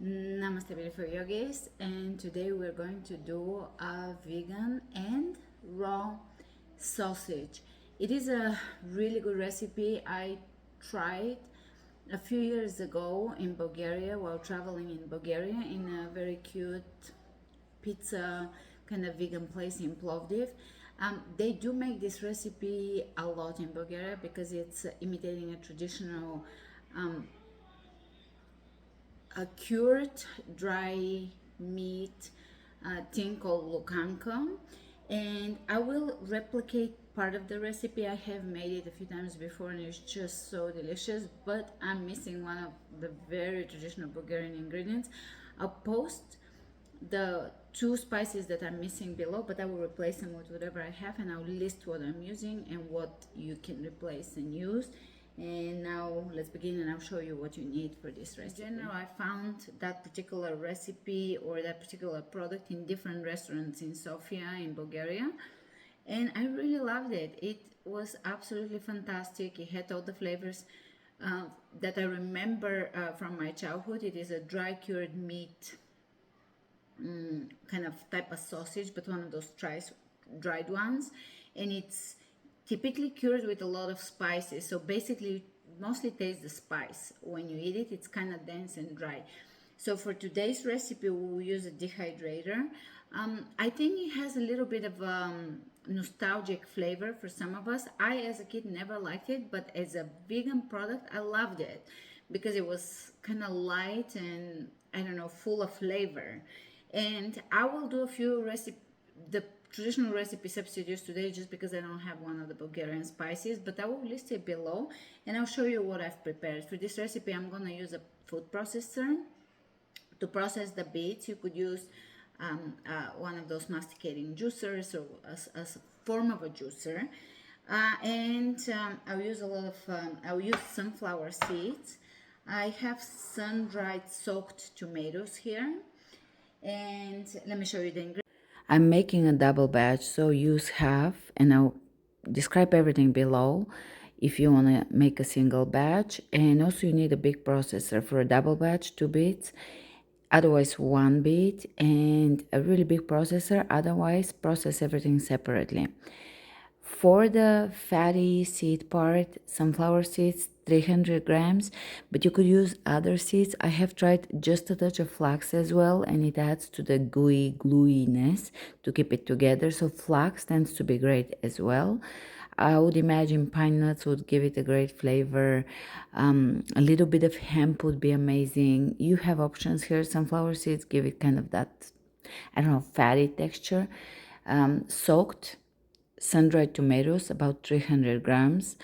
Namaste beautiful yogis, and today we're going to do a vegan and raw sausage. It is a really good recipe. I tried a few years ago in Bulgaria while traveling in Bulgaria in a very cute pizza kind of vegan place in Plovdiv. They do make this recipe a lot in Bulgaria because it's imitating a traditional a cured dry meat thing called Lukanka, and I will replicate part of the recipe. I have made it a few times before and it's just so delicious, but I'm missing one of the very traditional Bulgarian ingredients. I'll post the two spices that I'm missing below, but I will replace them with whatever I have, and I'll list what I'm using and what you can replace and use. And now let's begin, and I'll show you what you need for this recipe. In general, I found that particular recipe or that particular product in different restaurants in Sofia in Bulgaria, and I really loved it. It was absolutely fantastic. It had all the flavors that I remember from my childhood. It is a dry cured meat kind of type of sausage, but one of those dried ones, and it's typically cured with a lot of spices. So basically, mostly taste the spice. When you eat it, it's kind of dense and dry. So for today's recipe, we'll use a dehydrator. I think it has a little bit of nostalgic flavor for some of us. I, as a kid, never liked it, but as a vegan product, I loved it because it was kind of light and, I don't know, full of flavor. And I will do a few the traditional recipe substitutes today just because I don't have one of the Bulgarian spices, but I will list it below and I'll show you what I've prepared. For this recipe, I'm going to use a food processor to process the beets. You could use one of those masticating juicers or a form of a juicer. I'll use I'll use sunflower seeds. I have sun-dried soaked tomatoes here. And let me show you the ingredients. I'm making a double batch, so use half, and I'll describe everything below if you want to make a single batch. And also you need a big processor for a double batch, 2 beets, otherwise 1 beet, and a really big processor, otherwise process everything separately. For the fatty seed part, sunflower seeds, 300 grams, but you could use other seeds. I have tried just a touch of flax as well, and it adds to the gooey gluiness to keep it together. So flax tends to be great as well. I would imagine pine nuts would give it a great flavor. A little bit of hemp would be amazing. You have options here. Sunflower seeds give it kind of that, I don't know, fatty texture. Soaked sun-dried tomatoes, about 300 grams.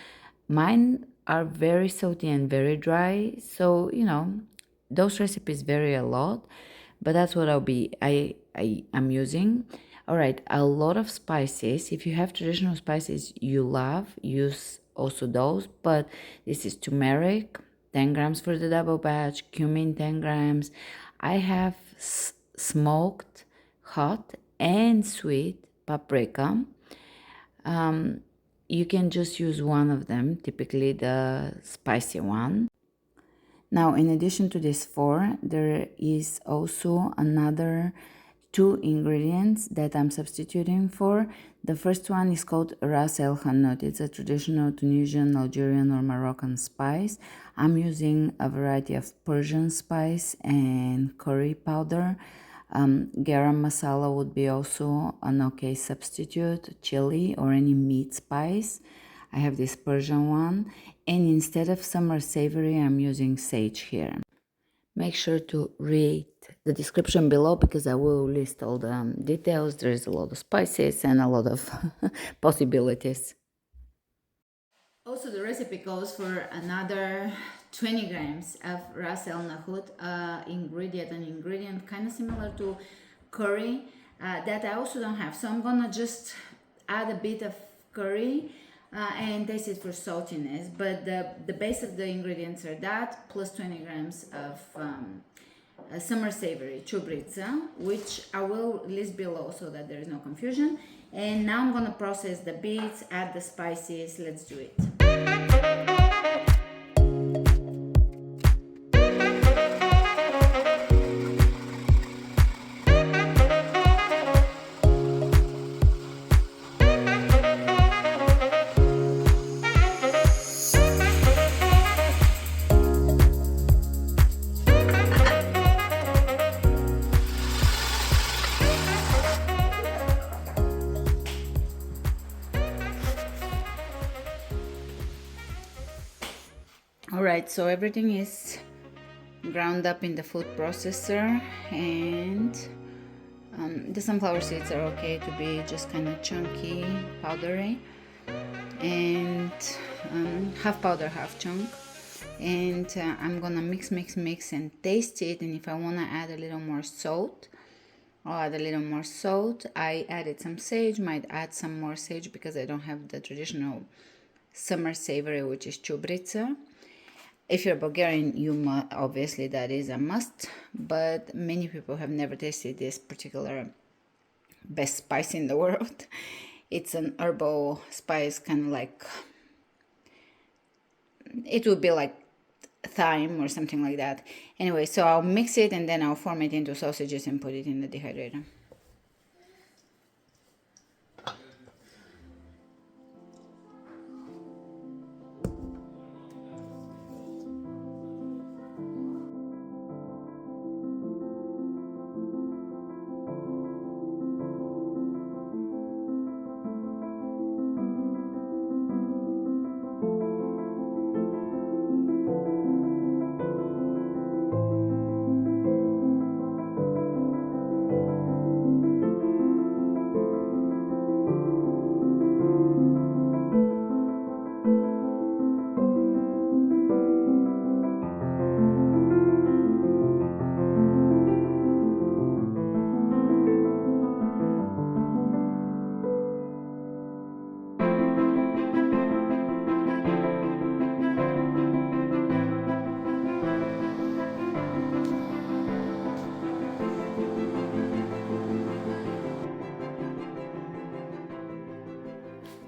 Mine are very salty and very dry, so you know those recipes vary a lot, but that's what I'm using. All right, a lot of spices. If you have traditional spices you love, use also those, but this is turmeric, 10 grams for the double batch, cumin, 10 grams. I have smoked hot and sweet paprika. You can just use one of them, typically the spicy one. Now, in addition to these 4, there is also another 2 ingredients that I'm substituting for. The first one is called ras el hanout. It's a traditional Tunisian, Algerian, or Moroccan spice. I'm using a variety of Persian spice and curry powder. Garam masala would be also an okay substitute, chili or any meat spice. I have this Persian one, and instead of summer savory, I'm using sage here. Make sure to read the description below because I will list all the details. There is a lot of spices and a lot of possibilities. Also, the recipe calls for another 20 grams of ras el hanout, an ingredient kind of similar to curry that I also don't have. So I'm gonna just add a bit of curry and taste it for saltiness. But the base of the ingredients are that plus 20 grams of summer savory, chubritsa, which I will list below so that there is no confusion. And now I'm gonna process the beets, add the spices. Let's do it. Alright, so everything is ground up in the food processor, and the sunflower seeds are okay to be just kind of chunky, powdery, and half powder, half chunk. And I'm gonna mix and taste it, and if I want to add a little more salt, I'll add a little more salt. I added some sage, might add some more sage because I don't have the traditional summer savory, which is chubrica. If you're Bulgarian, you must, obviously that is a must, but many people have never tasted this particular best spice in the world. It's an herbal spice, kind of like, it would be like thyme or something like that. Anyway, so I'll mix it and then I'll form it into sausages and put it in the dehydrator.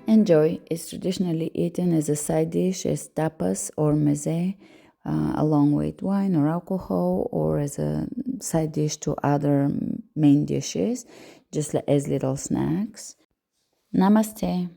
Enjoy is traditionally eaten as a side dish as tapas or meze, along with wine or alcohol, or as a side dish to other main dishes, just as little snacks. Namaste.